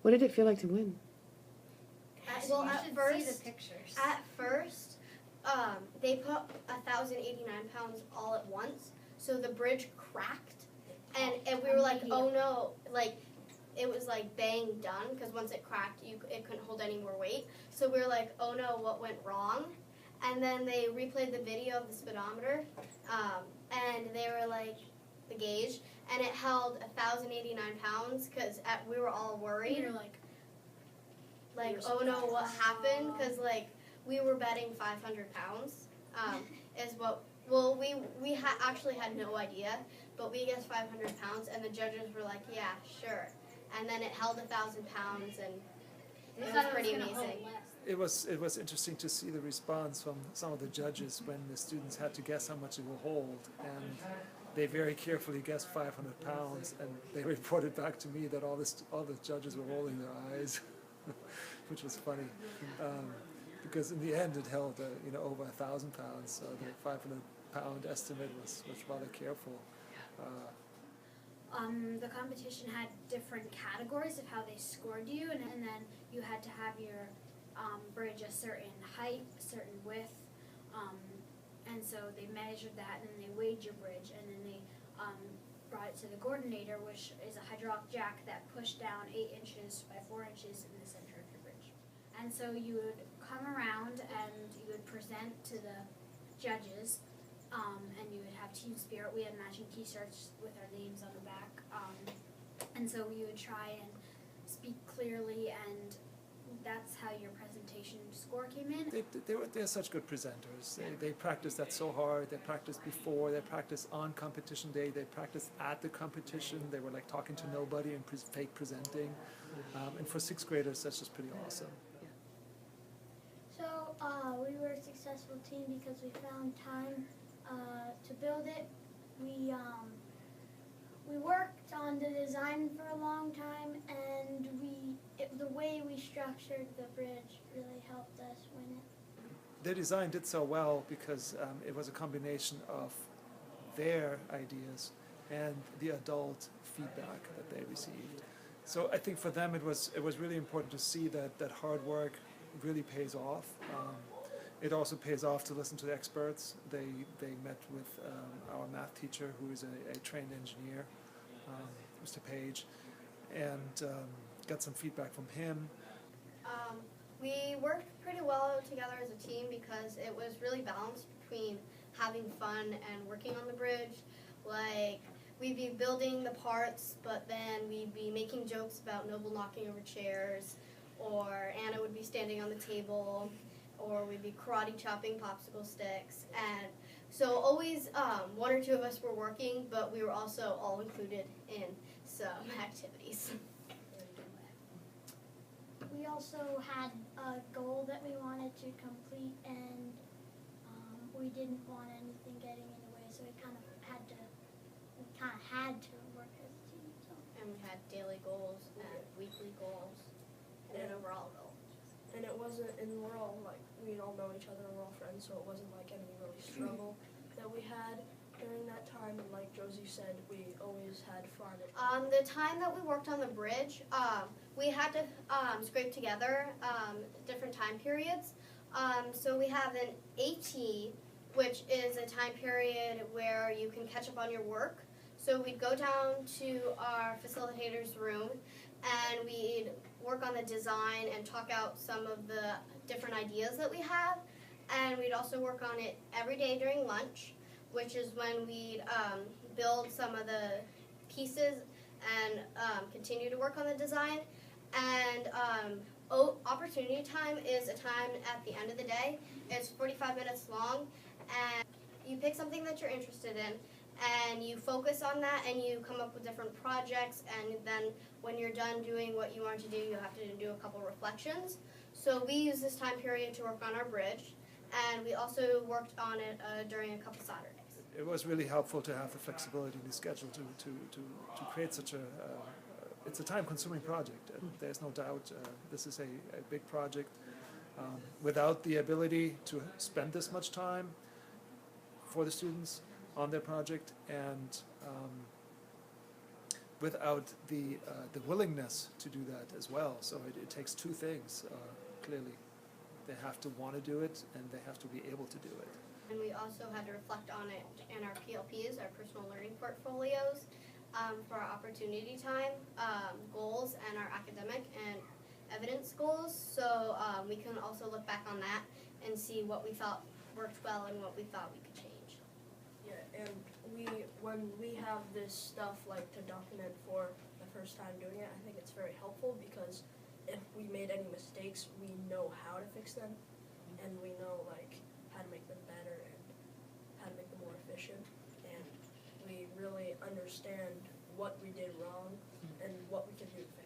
What did it feel like to win? Well, at first, see the pictures. They put 1,089 pounds all at once, so the bridge cracked, and we were like, oh no, like it was like bang done, because once it cracked, it couldn't hold any more weight. So we were like, oh no, what went wrong? And then they replayed the video of the speedometer, and they were like, the gauge, and it held 1,089 pounds, because we were all worried. We were like, oh no, what happened? Because like we were betting 500 pounds, is what. Well, we actually had no idea, but we guessed 500 pounds, and the judges were like, yeah, sure. And then it held 1,000 pounds, and it was pretty amazing. It was interesting to see the response from some of the judges when the students had to guess how much it will hold, and they very carefully guessed 500 pounds, and they reported back to me that all the judges were rolling their eyes, which was funny, because in the end it held over 1,000 pounds, so the 500-pound estimate was rather careful. The competition had different categories of how they scored you, and then you had to have your bridge a certain height, a certain width, and so they measured that, and then they weighed your bridge, and then they brought it to the Gordinator, which is a hydraulic jack that pushed down 8 inches by 4 inches in the center of your bridge. And so you would come around and you would present to the judges, and you would have Team Spirit. We had matching t-shirts with our names on the back, and so you would try and speak clearly, and that's how your presentation score came in. They're such good presenters. They practice that so hard. They practice before. They practice on competition day. They practice at the competition. They were like talking to nobody and fake presenting. And for 6th graders, that's just pretty awesome. So we were a successful team because we found time to build it. We worked on the design for a long time, and the way we structured the bridge really helped us win it. Their design did so well because it was a combination of their ideas and the adult feedback that they received. So I think for them it was really important to see that hard work really pays off. It also pays off to listen to the experts. They met with our math teacher, who is a trained engineer, Mr. Page, and got some feedback from him. We worked pretty well together as a team because it was really balanced between having fun and working on the bridge. Like, we'd be building the parts, but then we'd be making jokes about Noble knocking over chairs, or Anna would be standing on the table, or we'd be karate chopping popsicle sticks. And so always one or two of us were working, but we were also all included in some activities. We also had a goal that we wanted to complete, and we didn't want anything getting in the way, so we kind of had to work as a team. So. And we had daily goals and weekly goals and an overall goal. And it wasn't, and we're all like, we all know each other and we're all friends, so it wasn't like any really struggle that we had during that time. And like Josie said, we always had fun. The time that we worked on the bridge, we had to scrape together different time periods. So we have an AT, which is a time period where you can catch up on your work. So we'd go down to our facilitator's room and we'd work on the design and talk out some of the different ideas that we have. And we'd also work on it every day during lunch, which is when we'd build some of the pieces and continue to work on the design. And opportunity time is a time at the end of the day. It's 45 minutes long, and you pick something that you're interested in, and you focus on that, and you come up with different projects, and then when you're done doing what you want to do, you have to do a couple reflections. So we use this time period to work on our bridge, and we also worked on it during a couple Saturdays. It was really helpful to have the flexibility in the schedule to create such it's a time-consuming project. There's no doubt this is a big project. Without the ability to spend this much time for the students on their project and without the willingness to do that as well. So it takes two things, clearly. They have to want to do it, and they have to be able to do it. And we also had to reflect on it in our PLPs, our personal learning portfolios, for our opportunity time goals and our academic and evidence goals. So we can also look back on that and see what we thought worked well and what we thought we could change. Yeah, and when we have this stuff like to document for the first time doing it, I think it's very helpful because if we made any mistakes, we know how to fix them, and we know like how to make them better and how to make them more efficient, and we really understand what we did wrong and what we can do to fix